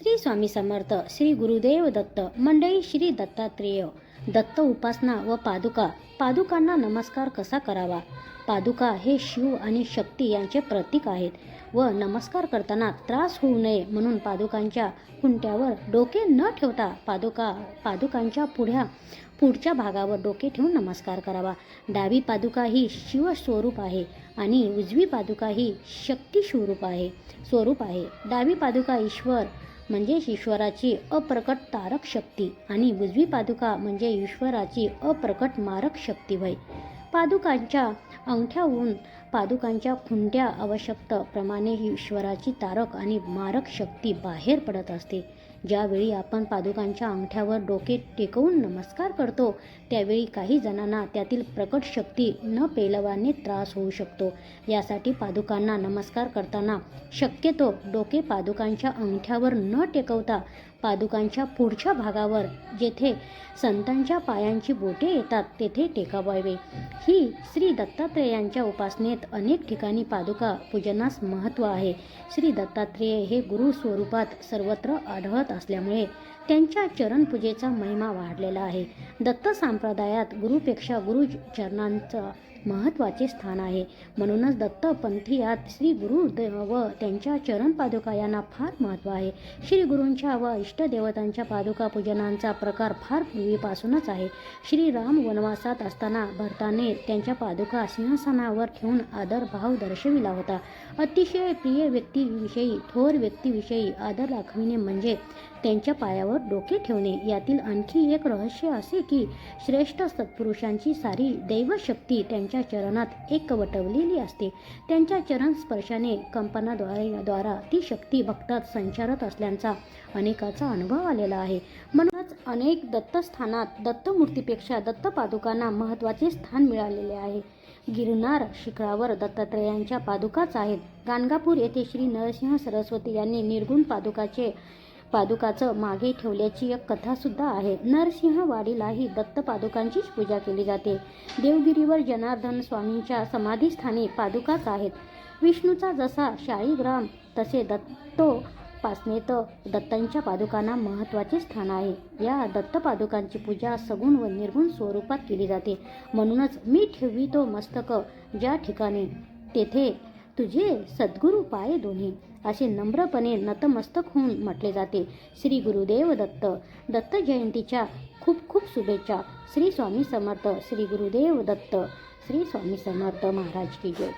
श्री स्वामी समर्थ. श्री गुरुदेव दत्त. मंडळी, श्री दत्तात्रेय. दत्त उपासना व पादुका. पादुकांना नमस्कार कसा करावा? पादुका हे शिव आणि शक्ती यांचे प्रतीक आहेत व नमस्कार करताना त्रास होऊ नये म्हणून पादुकांच्या खुंट्यावर डोके न ठेवता पादुकांच्या पुढच्या भागावर डोके ठेवून नमस्कार करावा. डावी पादुका ही शिव स्वरूप आहे आणि उजवी पादुका ही शक्ती स्वरूप आहे. डावी पादुका ईश्वर म्हणजे ईश्वराची अप्रकट तारक शक्ती आणि उजवी पादुका म्हणजे ईश्वराची अप्रकट मारक शक्ती होय. पादुकांच्या अंगठ्याहून पादुकांच्या खुंट्या आवश्यकतेप्रमाणे ईश्वराची तारक आणि मारक शक्ती बाहेर पडत असते. ज्यावेळी आपण पादुकांच्या अंगठ्यावर डोके टेकवून नमस्कार करतो त्यावेळी काही जणांना त्यातील प्रकट शक्ती न पेलवाने त्रास होऊ शकतो. यासाठी पादुकांना नमस्कार करताना शक्यतो डोके पादुकांच्या अंगठ्यावर न टेकवता पादुकांच्या पुढच्या भागावर, जेथे संतांच्या पायांची बोटे येतात तेथे टेकवावे. ही श्री दत्तात्रेयांच्या उपासनेत अनेक ठिकाणी पादुका पूजनास महत्त्व आहे. श्री दत्तात्रेय हे गुरु स्वरूपात सर्वत्र आढळत असल्यामुळे त्यांच्या चरणपूजेचा महिमा वाढलेला आहे. दत्त संप्रदायात गुरुपेक्षा गुरुचरणांचा महत्त्वाचे स्थान आहे. म्हणूनच दत्तपंथीयात श्री गुरु व त्यांच्या चरण पादुका यांना फार महत्त्व आहे. श्री गुरूंच्या व इष्टदेवतांच्या पादुका पूजनांचा प्रकार फार पूर्वीपासूनच आहे. श्रीराम वनवासात असताना भरताने त्यांच्या पादुका सिंहासनावर ठेवून आदरभाव दर्शविला होता. अतिशय प्रिय व्यक्तीविषयी, थोर व्यक्तीविषयी आदर दाखविणे म्हणजे त्यांच्या पायावर डोके ठेवणे. यातील आणखी एक रहस्य असे की श्रेष्ठ सत्पुरुषांची सारी दैवशक्ती त्यांच्या चरणात एकवटलेली असते. त्यांच्या चरण स्पर्शाने कंपनाद्वारा ती शक्ती भक्तात संचारत असल्याचा अनेकाचा अनुभव आलेला आहे. म्हणूनच अनेक दत्तस्थानात दत्तमूर्तीपेक्षा दत्तपादुकांना महत्त्वाचे स्थान मिळालेले आहे. गिरनार शिखरावर दत्तात्रेयांच्या पादुकाच आहेत. गाणगापूर येथे श्री नरसिंह सरस्वती यांनी निर्गुण पादुकाचं मागे ठेवल्याची एक कथासुद्धा आहे. नरसिंहवाडीलाही दत्तपादुकांचीच पूजा केली जाते. देवगिरीवर जनार्दन स्वामींच्या समाधीस्थानी पादुकाच आहेत. विष्णूचा जसा शाळीग्राम तसे दत्तोपासनेत दत्तांच्या पादुकांना महत्त्वाचे स्थान आहे. या दत्तपादुकांची पूजा सगुण व निर्गुण स्वरूपात केली जाते. म्हणूनच मी ठेवितो मस्तक ज्या ठिकाणी तेथे तुझे सद्गुरू पाय दोन्ही, असे नम्रपणे नतमस्तक होऊन म्हटले जाते. श्री गुरुदेव दत्त. दत्त जयंतीच्या खूप खूप शुभेच्छा. श्री स्वामी समर्थ. श्री गुरुदेव दत्त. श्री स्वामी समर्थ महाराज की जय.